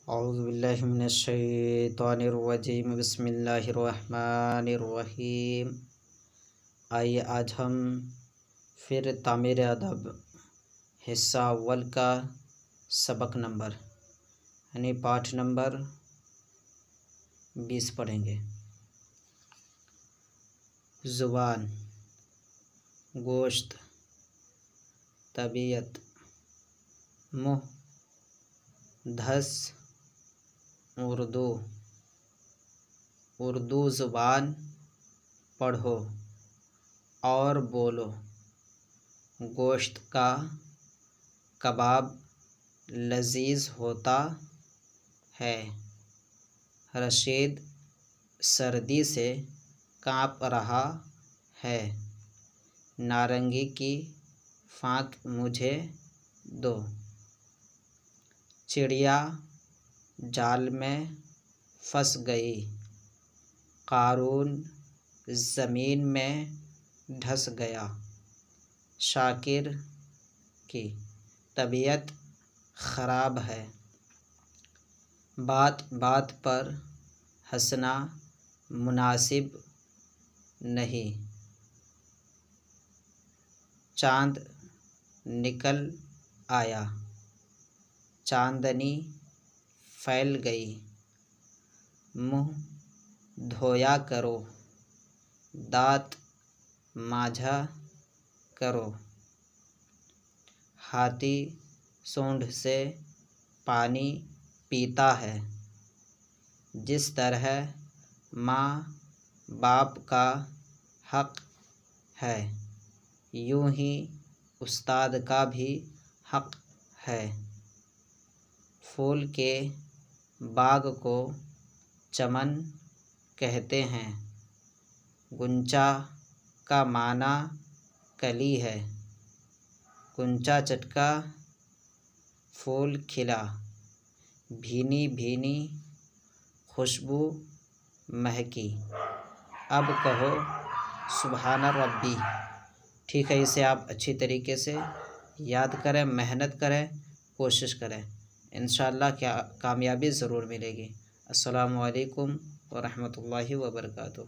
اعوذ باللہ من الشیطان الرجیم، بسم اللہ الرحمن الرحیم۔ آئیے آج ہم پھر تعمیر ادب حصہ اول کا سبق نمبر یعنی پاٹھ نمبر 20 پڑھیں گے۔ زبان، گوشت، طبیعت، منہ، دھس، اردو زبان پڑھو اور بولو۔ گوشت کا کباب لذیذ ہوتا ہے۔ رشید سردی سے کانپ رہا ہے۔ نارنگی کی پھاک مجھے دو۔ چڑیا جال میں پھنس گئی۔ قارون زمین میں دھس گیا۔ شاکر کی طبیعت خراب ہے۔ بات بات پر ہنسنا مناسب نہیں۔ چاند نکل آیا۔ چاندنی پھیل گئی۔ منہ دھویا کرو، دانت مانجھا کرو۔ ہاتھی سونڈ سے پانی پیتا ہے۔ جس طرح ماں باپ کا حق ہے، یوں ہی استاد کا بھی حق ہے۔ پھول کے باغ کو چمن کہتے ہیں۔ غنچہ کا معنی کلی ہے۔ غنچہ چٹکا، پھول کھلا، بھینی بھینی خوشبو مہکی۔ اب کہو سبحان ربی۔ ٹھیک ہے، اسے آپ اچھی طریقے سے یاد کریں، محنت کریں، کوشش کریں، انشاءاللہ کامیابی ضرور ملے گی۔ السلام علیکم ورحمۃ اللہ وبرکاتہ۔